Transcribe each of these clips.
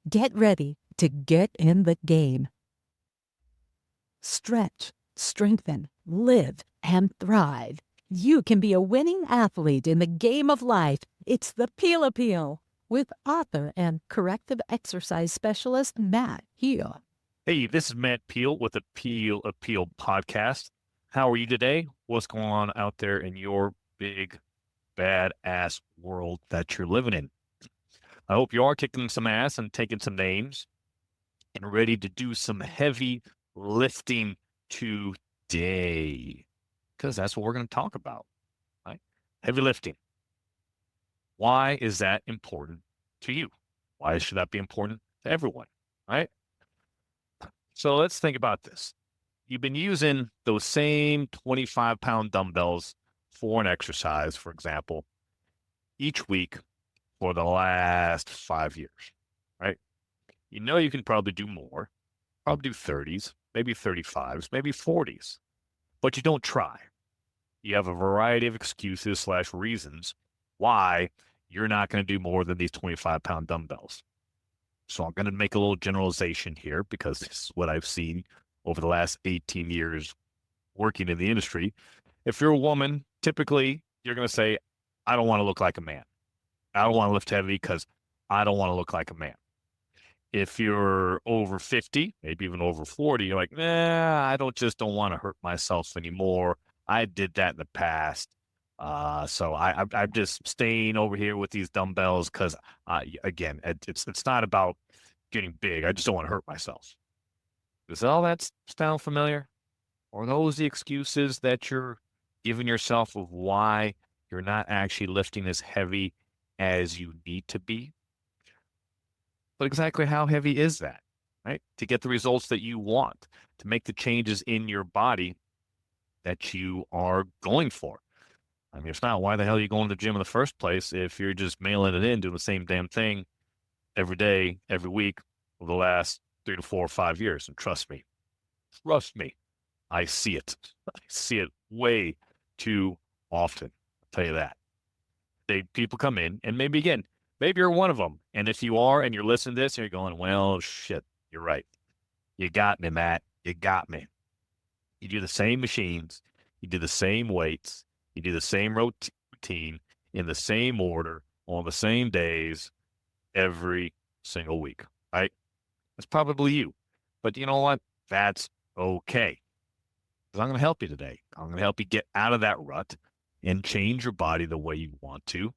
Get ready to get in the game. Stretch, strengthen, live, and thrive. You can be a winning athlete in the game of life. It's the Peel Appeal with author and corrective exercise specialist Matt Heel. Hey, this is Matt Peel with the Peel Appeal podcast. How are you today? What's going on out there in your big, badass world that you're living in? I hope you are kicking some ass and taking some names and ready to do some heavy lifting today, because that's what we're going to talk about, right? Heavy lifting. Why is that important to you? Why should that be important to everyone, right? So let's think about this. You've been using those same 25-pound dumbbells for an exercise, for example, each week for the last 5 years, right? You know you can probably do more, probably do 30s, maybe 35s, maybe 40s, but you don't try. You have a variety of excuses slash reasons why you're not going to do more than these 25-pound dumbbells. So I'm going to make a little generalization here because this is what I've seen over the last 18 years working in the industry. If you're a woman, typically you're going to say, I don't want to look like a man. I don't want to lift heavy because I don't want to look like a man. If you're over 50, maybe even over 40, you're like, I don't want to hurt myself anymore. I did that in the past. So I'm just staying over here with these dumbbells because, again, it's not about getting big. I just don't want to hurt myself. Does all that sound familiar? Are those the excuses that you're giving yourself of why you're not actually lifting as heavy as you need to be? But exactly how heavy is that, right? To get the results that you want, to make the changes in your body that you are going for. I mean, if not, why the hell are you going to the gym in the first place if you're just mailing it in, doing the same damn thing every day, every week for the last 3 to 4 or 5 years? And trust me, I see it. I see it way too often. I'll tell you that. People come in, and maybe you're one of them. And if you are, and you're listening to this, and you're going, well, shit, you're right. You got me, Matt. You got me. You do the same machines, you do the same weights, you do the same routine in the same order on the same days every single week, right? That's probably you. But you know what? That's okay. Because I'm going to help you today. I'm going to help you get out of that rut and change your body the way you want to,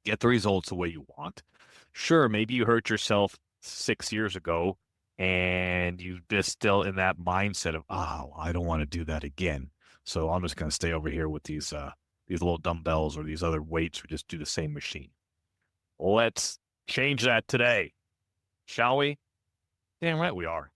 get the results the way you want. Sure, maybe you hurt yourself 6 years ago and you're just still in that mindset of, oh, I don't want to do that again. So I'm just going to stay over here with these little dumbbells or these other weights or just do the same machine. Let's change that today, shall we? Damn right we are.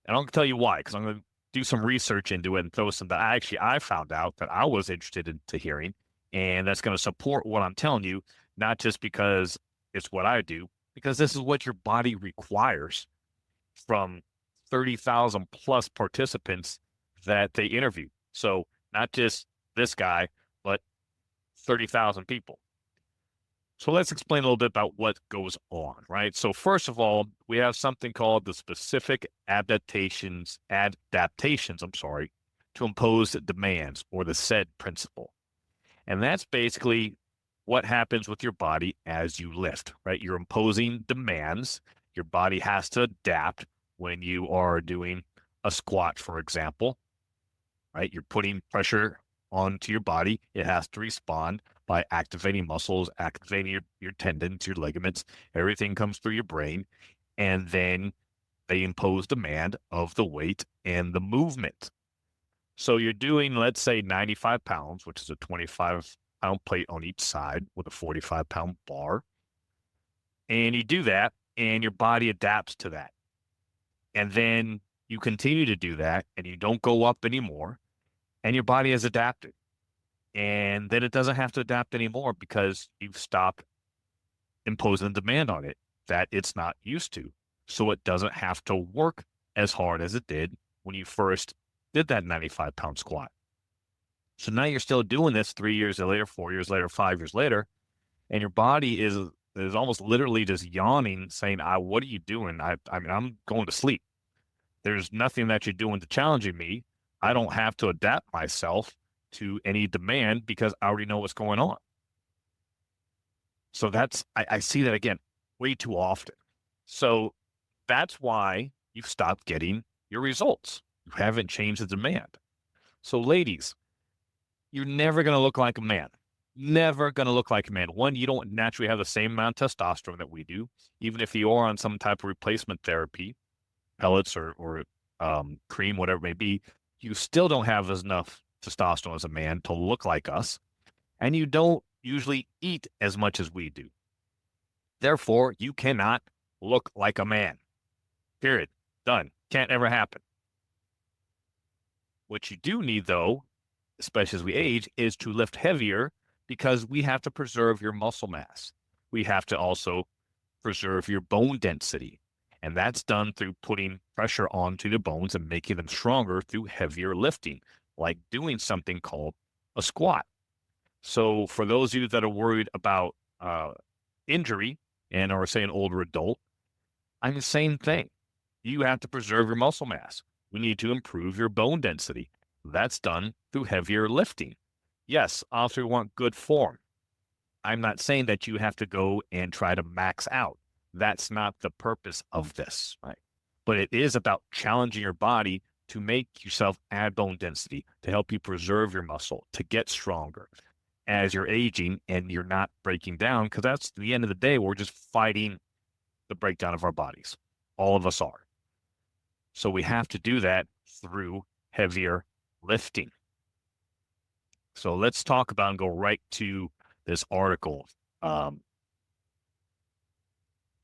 And I'm going to tell you why, because I'm going to do some research into it and throw some that I found out that I was interested into hearing. And that's going to support what I'm telling you, not just because it's what I do, because this is what your body requires from 30,000 plus participants that they interview. So not just this guy, but 30,000 people. So let's explain a little bit about what goes on, right? So first of all, we have something called the specific adaptations, to imposed demands, or the SAID principle. And that's basically what happens with your body as you lift, right? You're imposing demands. Your body has to adapt when you are doing a squat, for example, right? You're putting pressure onto your body. It has to respond by activating muscles, activating your tendons, your ligaments. Everything comes through your brain. And then they impose demand of the weight and the movement. So you're doing, let's say, 95 pounds, which is a 25-pound plate on each side with a 45-pound bar. And you do that, and your body adapts to that. And then you continue to do that, and you don't go up anymore, and your body has adapted. And then it doesn't have to adapt anymore because you've stopped imposing demand on it that it's not used to. So it doesn't have to work as hard as it did when you first did that 95-pound squat. So now you're still doing this 3 years later, 4 years later, 5 years later, and your body is that is almost literally just yawning, saying, what are you doing? I mean, I'm going to sleep. There's nothing that you're doing to challenging me. I don't have to adapt myself to any demand because I already know what's going on. So I see that again way too often. So that's why you've stopped getting your results. You haven't changed the demand. So ladies, you're never going to look like a man. Never going to look like a man. One, you don't naturally have the same amount of testosterone that we do, even if you are on some type of replacement therapy, pellets or cream, whatever it may be. You still don't have enough testosterone as a man to look like us, and you don't usually eat as much as we do. Therefore, you cannot look like a man. Period. Done. Can't ever happen. What you do need, though, especially as we age, is to lift heavier because we have to preserve your muscle mass. We have to also preserve your bone density. And that's done through putting pressure onto the bones and making them stronger through heavier lifting, like doing something called a squat. So for those of you that are worried about injury and are, say, an older adult, I'm the same thing. You have to preserve your muscle mass. We need to improve your bone density. That's done through heavier lifting. Yes, also we want good form. I'm not saying that you have to go and try to max out. That's not the purpose of this, right? But it is about challenging your body to make yourself add bone density, to help you preserve your muscle, to get stronger as you're aging and you're not breaking down, because that's the end of the day, we're just fighting the breakdown of our bodies. All of us are. So we have to do that through heavier lifting. So let's talk about and go right to this article that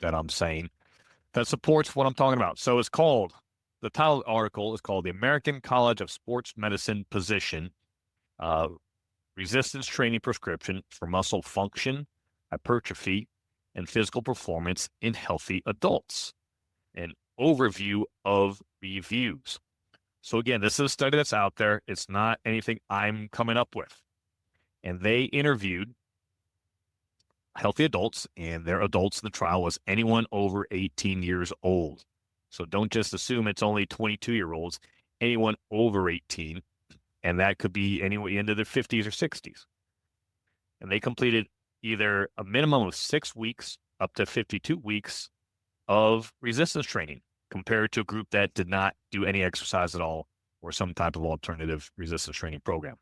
I'm saying that supports what I'm talking about. So it's called, the title of the article is called The American College of Sports Medicine Position, Resistance Training Prescription for Muscle Function, Hypertrophy, and Physical Performance in Healthy Adults. An overview of reviews. So again, this is a study that's out there. It's not anything I'm coming up with. And they interviewed healthy adults, and their adults in the trial was anyone over 18 years old. So don't just assume it's only 22-year-olds, anyone over 18, and that could be anyone into their 50s or 60s. And they completed either a minimum of 6 weeks up to 52 weeks of resistance training compared to a group that did not do any exercise at all or some type of alternative resistance training program.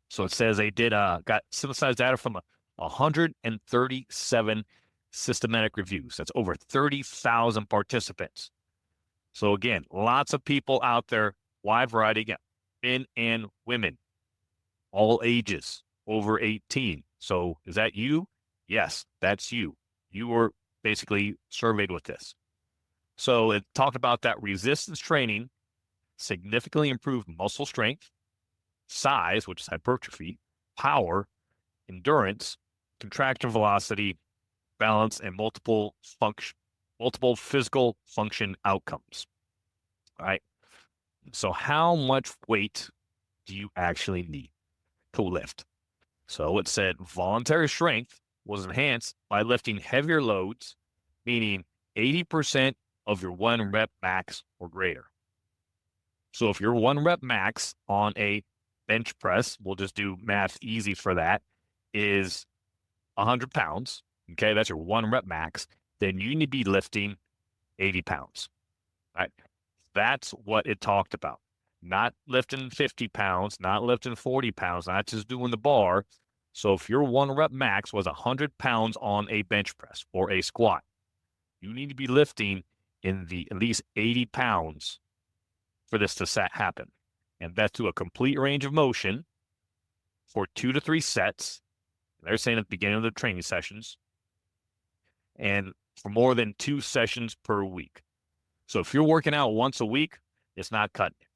So it says they did got synthesized data from 137 systematic reviews. That's over 30,000 participants. So again, lots of people out there, wide variety, again, men and women, all ages, over 18. So is that you? Yes, that's you. You were basically surveyed with this. So it talked about that resistance training significantly improved muscle strength, size, which is hypertrophy, power, endurance, contraction velocity, balance, and multiple physical function outcomes. All right. So how much weight do you actually need to lift? So it said voluntary strength was enhanced by lifting heavier loads, meaning 80% of your 1 rep max or greater. So if your 1 rep max on a bench press, we'll just do math easy for that, is 100 pounds, okay, that's your 1 rep max, then you need to be lifting 80 pounds, right? That's what it talked about. Not lifting 50 pounds, not lifting 40 pounds, not just doing the bar. So if your 1 rep max was 100 pounds on a bench press or a squat, you need to be lifting in the at least 80 pounds for this to happen. And that's through a complete range of motion for 2 to 3 sets. They're saying at the beginning of the training sessions, and for more than 2 sessions per week. So if you're working out once a week, it's not cutting it.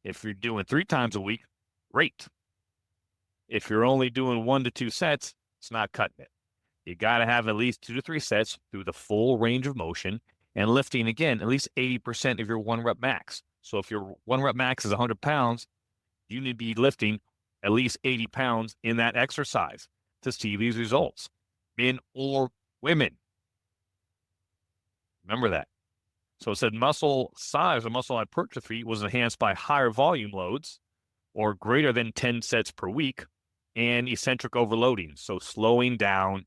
If you're doing 3 times a week, great. If you're only doing 1 to 2 sets, it's not cutting it. You got to have at least 2 to 3 sets through the full range of motion and lifting, again, at least 80% of your 1 rep max. So if your 1 rep max is 100 pounds, you need to be lifting at least 80 pounds in that exercise to see these results. men or women. Remember that. So it said muscle size or muscle hypertrophy was enhanced by higher volume loads or greater than 10 sets per week and eccentric overloading. So slowing down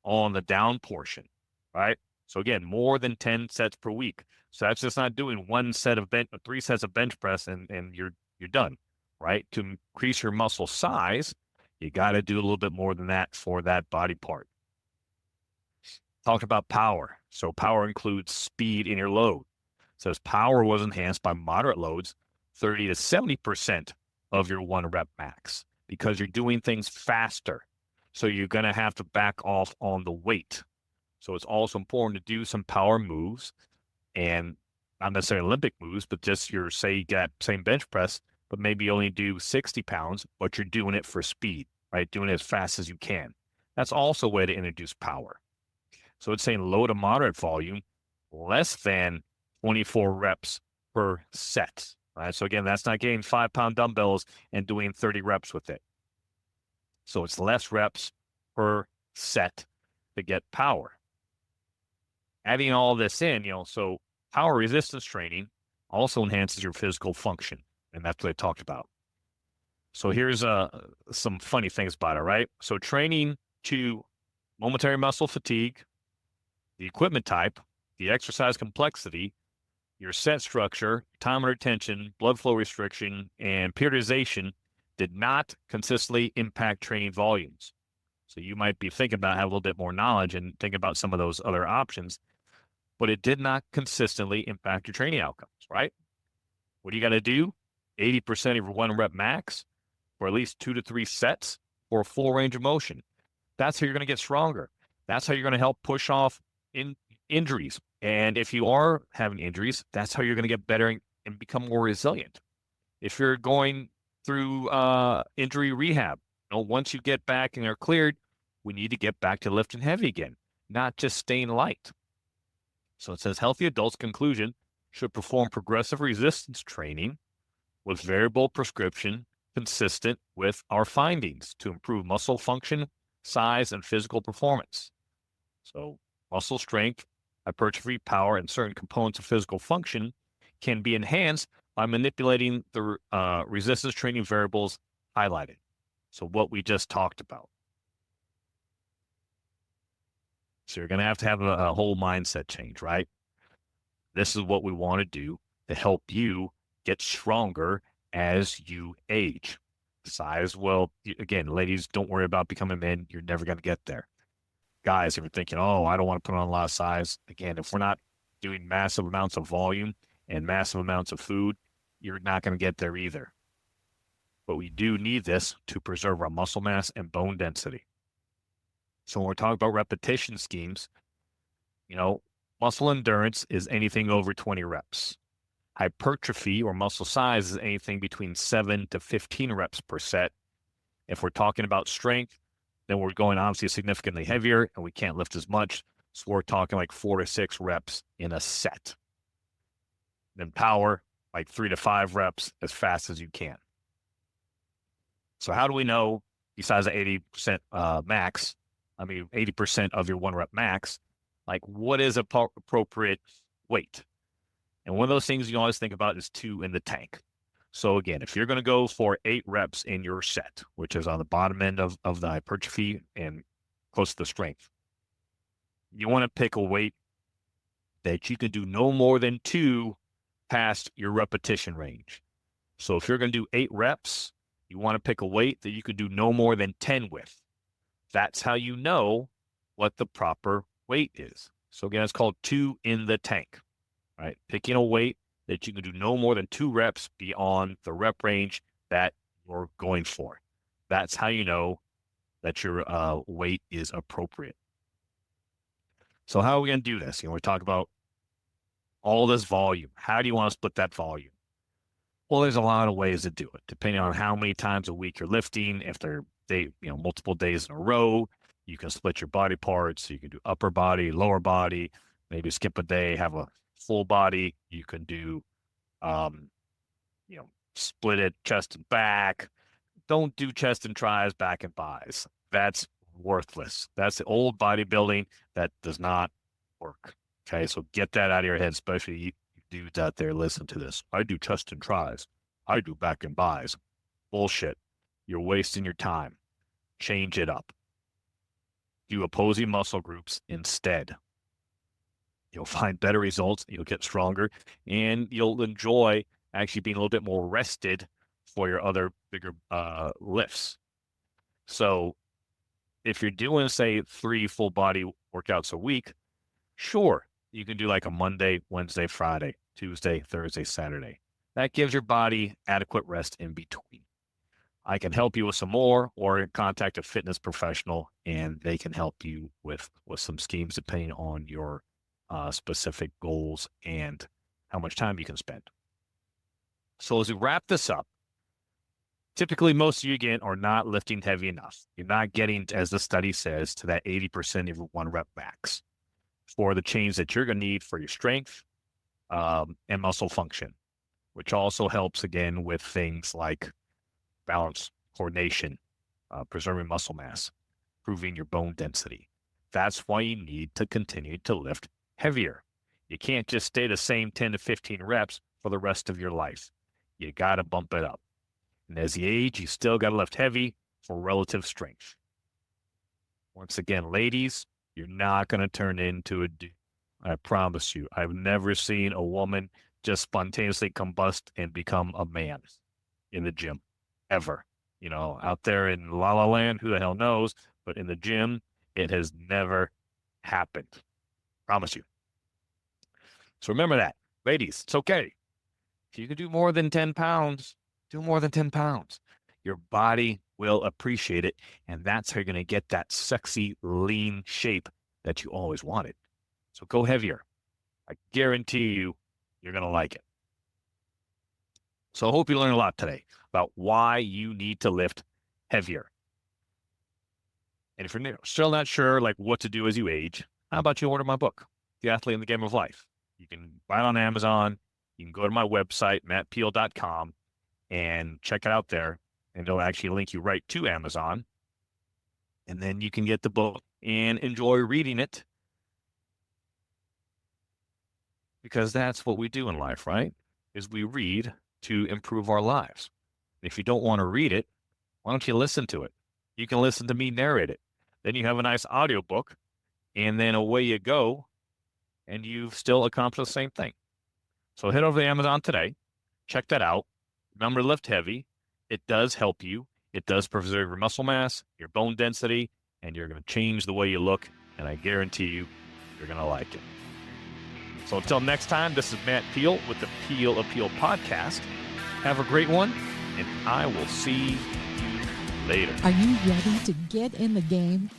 on the down portion, right? So again, more than 10 sets per week. So that's just not doing one set of three sets of bench press and you're done, right? To increase your muscle size, you got to do a little bit more than that for that body part. Talked about power. So power includes speed in your load. It says power was enhanced by moderate loads, 30 to 70% of your 1 rep max, because you're doing things faster. So you're going to have to back off on the weight. So it's also important to do some power moves, and not necessarily Olympic moves, but just your, say, you got same bench press, but maybe you only do 60 pounds, but you're doing it for speed, right? Doing it as fast as you can. That's also a way to introduce power. So it's saying low to moderate volume, less than 24 reps per set. Right? So again, that's not getting 5-pound dumbbells and doing 30 reps with it. So it's less reps per set to get power. Adding all this in, so power resistance training also enhances your physical function, and that's what I talked about. So here's some funny things about it, right? So training to momentary muscle fatigue, the equipment type, the exercise complexity, your set structure, time under tension, blood flow restriction, and periodization did not consistently impact training volumes. So you might be thinking about having a little bit more knowledge and think about some of those other options, but it did not consistently impact your training outcomes, right? What do you got to do? 80% of your 1 rep max for at least 2 to 3 sets for a full range of motion. That's how you're going to get stronger. That's how you're going to help push off injuries. And if you are having injuries, that's how you're going to get better and become more resilient. If you're going through injury rehab, once you get back and are cleared, we need to get back to lifting heavy again, not just staying light. So it says healthy adults, conclusion, should perform progressive resistance training with variable prescription consistent with our findings to improve muscle function, size, and physical performance. So muscle strength, hypertrophy, power, and certain components of physical function can be enhanced by manipulating the resistance training variables highlighted. So what we just talked about. So you're going to have a whole mindset change, right? This is what we want to do to help you get stronger as you age. Size, well, again, ladies, don't worry about becoming men. You're never going to get there. Guys, if you're thinking, oh, I don't want to put on a lot of size, again, if we're not doing massive amounts of volume and massive amounts of food, you're not going to get there either. But we do need this to preserve our muscle mass and bone density. So when we're talking about repetition schemes, muscle endurance is anything over 20 reps. Hypertrophy or muscle size is anything between 7 to 15 reps per set. If we're talking about strength, then we're going obviously significantly heavier and we can't lift as much. So we're talking like 4 to 6 reps in a set. Then power, like 3 to 5 reps as fast as you can. So how do we know, besides the 80% max, 80% of your 1 rep max, like what is appropriate weight? And one of those things you always think about is 2 in the tank. So again, if you're going to go for 8 reps in your set, which is on the bottom end of the hypertrophy and close to the strength, you want to pick a weight that you can do no more than 2 past your repetition range. So if you're going to do 8 reps, you want to pick a weight that you could do no more than 10 with. That's how you know what the proper weight is. So again, it's called 2 in the tank, right? Picking a weight that you can do no more than 2 reps beyond the rep range that you're going for. That's how you know that your weight is appropriate. So how are we going to do this? We're talking about all this volume. How do you want to split that volume? Well, there's a lot of ways to do it, depending on how many times a week you're lifting. If they're multiple days in a row, you can split your body parts. You can do upper body, lower body, maybe skip a day, have a full body. You can do, split it chest and back. Don't do chest and tries, back and buys. That's worthless. That's the old bodybuilding that does not work. Okay, so get that out of your head, especially you dudes out there listen to this. I do chest and tries. I do back and buys. Bullshit. You're wasting your time. Change it up. Do opposing muscle groups instead. You'll find better results. You'll get stronger, and you'll enjoy actually being a little bit more rested for your other bigger lifts. So if you're doing, say, 3 full body workouts a week, sure, you can do like a Monday, Wednesday, Friday, Tuesday, Thursday, Saturday. That gives your body adequate rest in between. I can help you with some more, or contact a fitness professional and they can help you with some schemes depending on your specific goals and how much time you can spend. So as we wrap this up, typically most of you, again, are not lifting heavy enough. You're not getting, as the study says, to that 80% of your 1 rep max for the change that you're going to need for your strength and muscle function, which also helps, again, with things like balance, coordination, preserving muscle mass, improving your bone density. That's why you need to continue to lift heavier. You can't just stay the same 10 to 15 reps for the rest of your life. You got to bump it up. And as you age, you still got to lift heavy for relative strength. Once again, ladies, you're not going to turn into a dude. I promise you. I've never seen a woman just spontaneously combust and become a man in the gym, ever. You know, out there in La La Land, who the hell knows? But in the gym, it has never happened. Promise you. So remember that. Ladies, it's okay. If you can do more than 10 pounds, do more than 10 pounds. Your body will appreciate it, and that's how you're going to get that sexy, lean shape that you always wanted. So go heavier. I guarantee you, you're going to like it. So I hope you learned a lot today about why you need to lift heavier. And if you're still not sure like what to do as you age, how about you order my book, The Athlete in the Game of Life? You can buy it on Amazon. You can go to my website, mattpeal.com, and check it out there. And it'll actually link you right to Amazon. And then you can get the book and enjoy reading it. Because that's what we do in life, right? Is we read to improve our lives. If you don't want to read it, why don't you listen to it? You can listen to me narrate it. Then you have a nice audiobook, and then away you go, and you've still accomplished the same thing. So head over to Amazon today. Check that out. Remember to lift heavy. It does help you. It does preserve your muscle mass, your bone density, and you're going to change the way you look, and I guarantee you, you're going to like it. So until next time, this is Matt Peal with the Peel Appeal Podcast. Have a great one, and I will see you later. Are you ready to get in the game?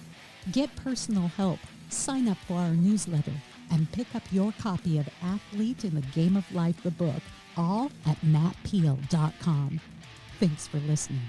Get personal help. Sign up for our newsletter and pick up your copy of Athlete in the Game of Life, the book, all at mattpeel.com. Thanks for listening.